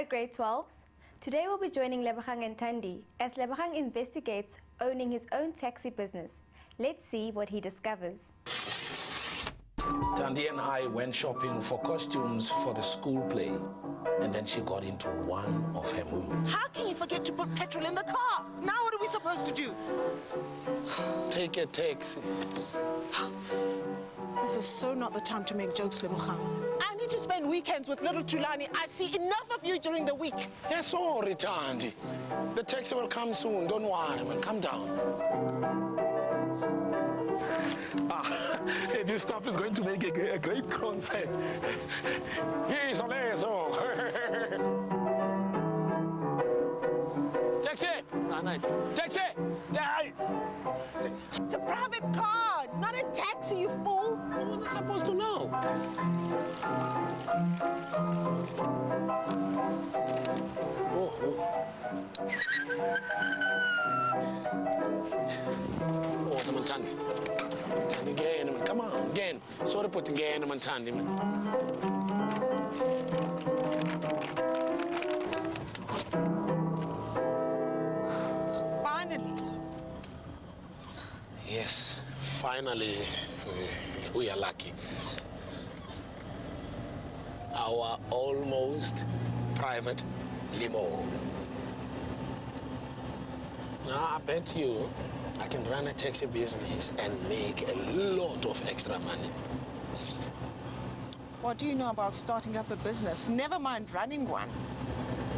grade 12s. Today we'll be joining Lebogang and Thandi as Lebogang investigates owning his own taxi business. Let's see what he discovers. Thandi and I went shopping for costumes for the school play, and then she got into one of her moods. How can you forget to put petrol in the car? Now what are we supposed to do? Take a taxi. This is so not the time to make jokes, Lebogang. I need to spend weekends with little Tulani. I see enough of you during the week. Yeah, sorry, Thandi. The taxi will come soon. Don't worry, man. Calm down. This stuff is going to make a great concert. Here's Oleso. Taxi! Taxi! It's a private car, not a taxi, you fool. What was I supposed to know? Oh, the Thandi. Thandi, again, man. Come on, again. Sorry, put again, man, Thandi, man. Finally. Yes, finally, we are lucky. Our almost private limo. Now, I bet you I can run a taxi business and make a lot of extra money. What do you know about starting up a business? Never mind running one.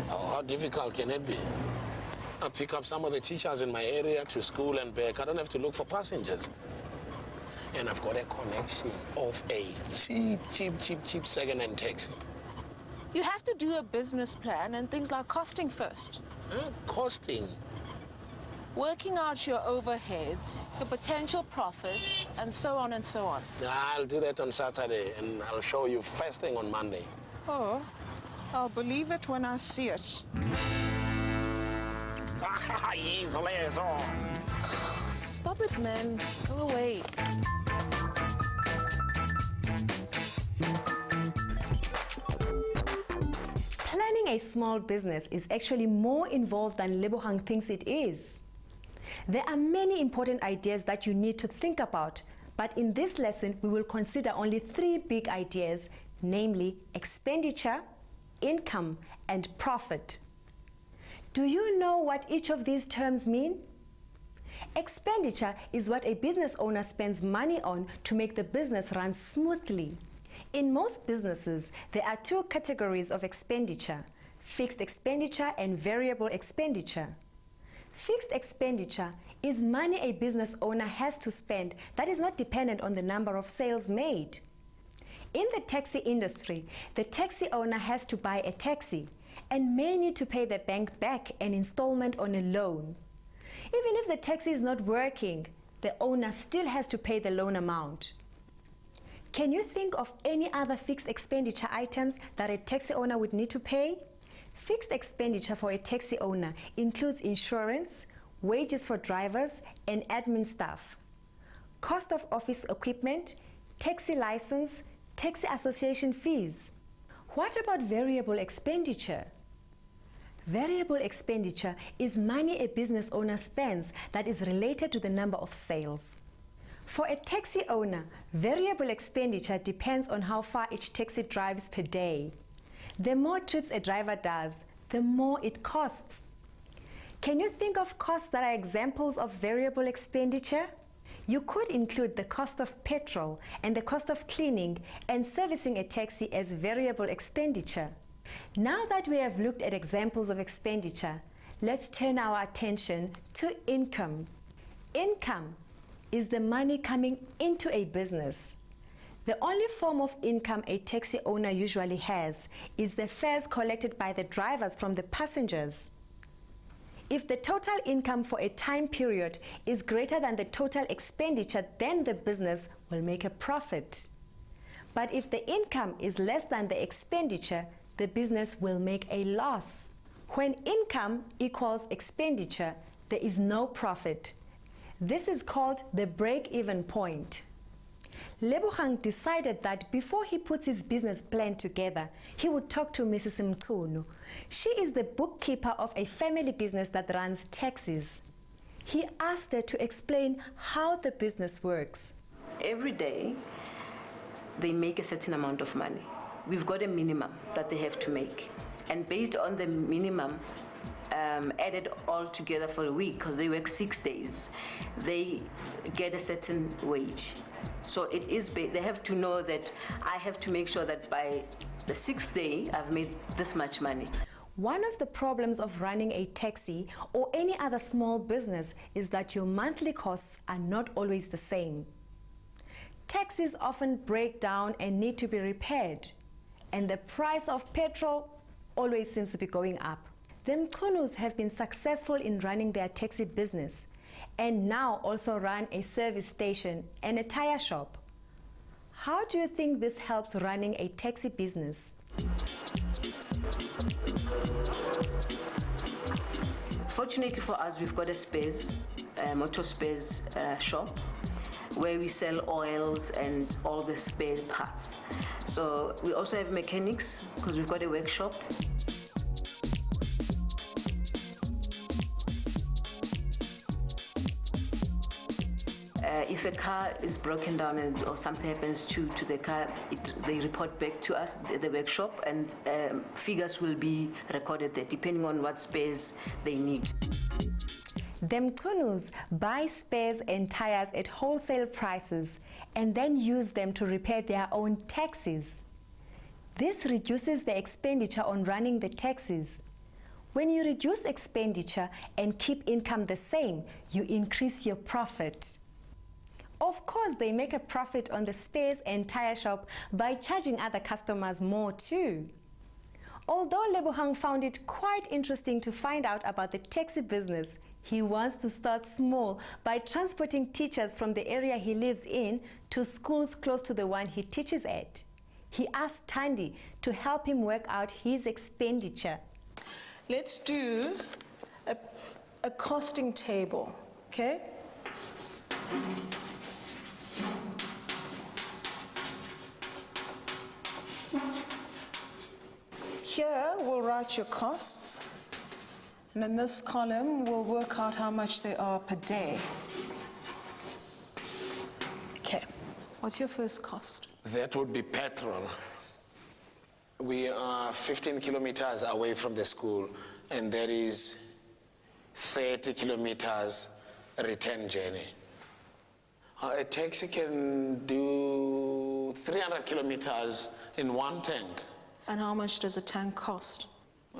Oh, how difficult can it be? I pick up some of the teachers in my area to school and back. I don't have to look for passengers. And I've got a connection of a cheap second-hand taxi. You have to do a business plan and things like costing first. Huh? Costing? Working out your overheads, your potential profits, and so on and so on. I'll do that on Saturday, and I'll show you first thing on Monday. Oh, I'll believe it when I see it. Yes, Oleso. Stop it, man. Go away. Planning a small business is actually more involved than Lebogang thinks it is. There are many important ideas that you need to think about, but in this lesson we will consider only 3 big ideas, namely expenditure, income, and profit. Do you know what each of these terms mean? Expenditure is what a business owner spends money on to make the business run smoothly. In most businesses, there are 2 categories of expenditure: fixed expenditure and variable expenditure. Fixed expenditure is money a business owner has to spend that is not dependent on the number of sales made. In the taxi industry, the taxi owner has to buy a taxi and may need to pay the bank back an installment on a loan. Even if the taxi is not working, the owner still has to pay the loan amount. Can you think of any other fixed expenditure items that a taxi owner would need to pay? Fixed expenditure for a taxi owner includes insurance, wages for drivers, and admin staff, cost of office equipment, taxi license, taxi association fees. What about variable expenditure? Variable expenditure is money a business owner spends that is related to the number of sales. For a taxi owner, variable expenditure depends on how far each taxi drives per day. The more trips a driver does, the more it costs. Can you think of costs that are examples of variable expenditure? You could include the cost of petrol and the cost of cleaning and servicing a taxi as variable expenditure. Now that we have looked at examples of expenditure, let's turn our attention to income. Income is the money coming into a business. The only form of income a taxi owner usually has is the fares collected by the drivers from the passengers. If the total income for a time period is greater than the total expenditure, then the business will make a profit. But if the income is less than the expenditure, the business will make a loss. When income equals expenditure, there is no profit. This is called the break-even point. Lebogang decided that before he puts his business plan together, he would talk to Mrs. Mchunu. She is the bookkeeper of a family business that runs taxis. He asked her to explain how the business works. Every day, they make a certain amount of money. We've got a minimum that they have to make. And based on the minimum, added all together for a week, because they work 6 days, they get a certain wage. So it is, they have to know that I have to make sure that by the 6th day, I've made this much money. One of the problems of running a taxi or any other small business is that your monthly costs are not always the same. Taxis often break down and need to be repaired, and the price of petrol always seems to be going up. The Mchunus have been successful in running their taxi business and now also run a service station and a tire shop. How do you think this helps running a taxi business? Fortunately for us, we've got a spares, motor spares shop where we sell oils and all the spare parts. So we also have mechanics because we've got a workshop. If a car is broken down or something happens to the car, they report back to us, the workshop, and figures will be recorded there depending on what spares they need. The Mchunus buy spares and tires at wholesale prices and then use them to repair their own taxis. This reduces the expenditure on running the taxis. When you reduce expenditure and keep income the same, you increase your profit. Of course, they make a profit on the spares and tire shop by charging other customers more too. Although Lebogang found it quite interesting to find out about the taxi business, he wants to start small by transporting teachers from the area he lives in to schools close to the one he teaches at. He asked Thandi to help him work out his expenditure. Let's do a costing table, okay? Here we'll write your costs, and in this column we'll work out how much they are per day. Okay, what's your first cost? That would be petrol. We are 15 kilometers away from the school, and there is 30 kilometers return journey. A taxi can do 300 kilometers in one tank. And how much does a tank cost?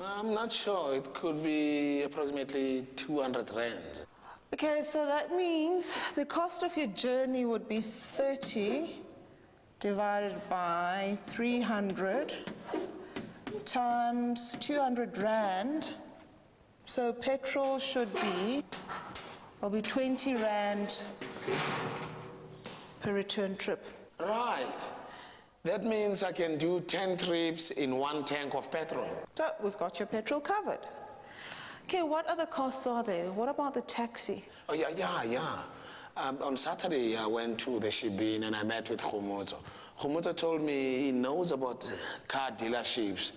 I'm not sure. It could be approximately 200 rands. Okay, so that means the cost of your journey would be 30 divided by 300 times 200 rand. So petrol will be 20 rand per return trip. Right. That means I can do 10 trips in one tank of petrol. So we've got your petrol covered. Okay, what other costs are there? What about the taxi? Oh, yeah. On Saturday, I went to the Shibin and I met with Khumuzo. Khumuzo told me he knows about car dealerships.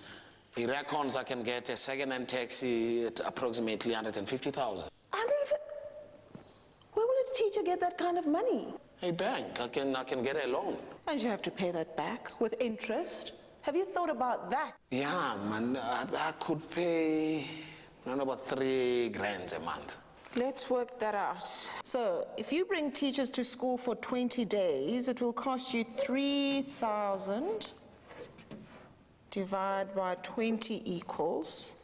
He reckons I can get a second-hand taxi at approximately 150,000. Where will a teacher get that kind of money? A bank. I can get a loan. And you have to pay that back with interest. Have you thought about that? Yeah, man. I could pay around about 3 grand a month. Let's work that out. So if you bring teachers to school for 20 days, it will cost you 3,000 divided by 20 equals.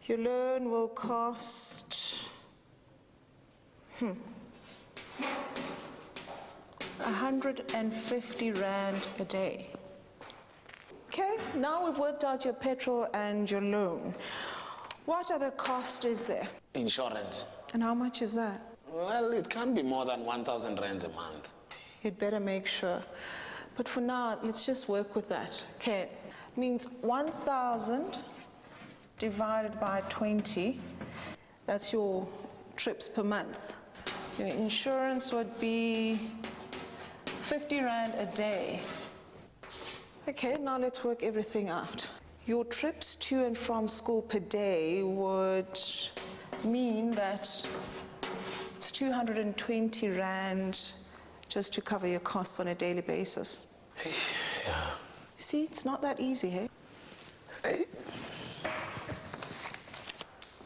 Your loan will cost 150 rand a day. Okay, now we've worked out your petrol and your loan. What other cost is there? Insurance. And how much is that? Well, it can't be more than 1,000 rands a month. You'd better make sure. But for now, let's just work with that. Okay, means 1,000 divided by 20. That's your trips per month. Your insurance would be 50 Rand a day. Okay, now let's work everything out. Your trips to and from school per day would mean that it's 220 Rand just to cover your costs on a daily basis. Yeah. See, it's not that easy, hey?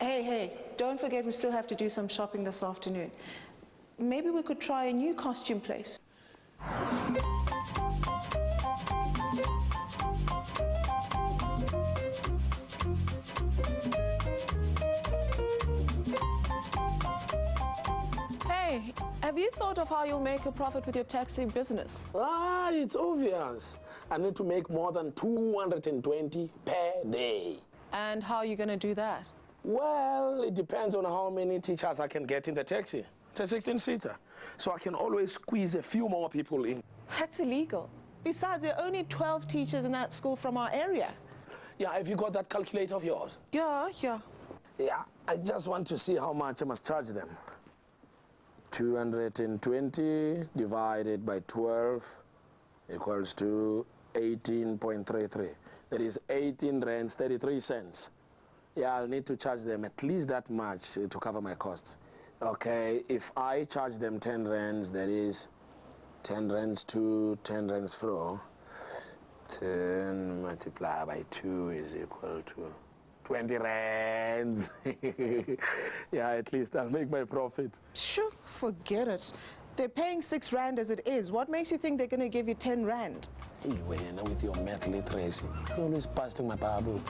Hey, don't forget we still have to do some shopping this afternoon. Maybe we could try a new costume place. Hey, have you thought of how you'll make a profit with your taxi business? It's obvious. I need to make more than 220 per day. And how are you going to do that? Well, it depends on how many teachers I can get in the taxi. It's a 16-seater, so I can always squeeze a few more people in. That's illegal. Besides, there are only 12 teachers in that school from our area. Yeah, have you got that calculator of yours? Yeah. Yeah, I just want to see how much I must charge them. 220 divided by 12 equals to 18.33. That is 18 rands, 33 cents. Yeah, I'll need to charge them at least that much to cover my costs. Okay, if I charge them 10 rands, that is 10 rands to 10 rands fro. 10 multiplied by 2 is equal to 20 rands. Yeah, at least I'll make my profit. Sure, forget it. They're paying 6 Rand as it is. What makes you think they're going to give you 10 Rand? Hey, with your math literacy, you're always busting my bubble.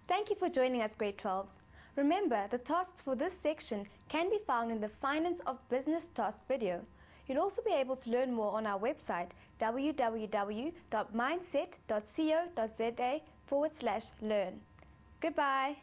Thank you for joining us, Grade 12s. Remember, the tasks for this section can be found in the Finance of Business task video. You'll also be able to learn more on our website, www.mindset.co.za/learn. Goodbye.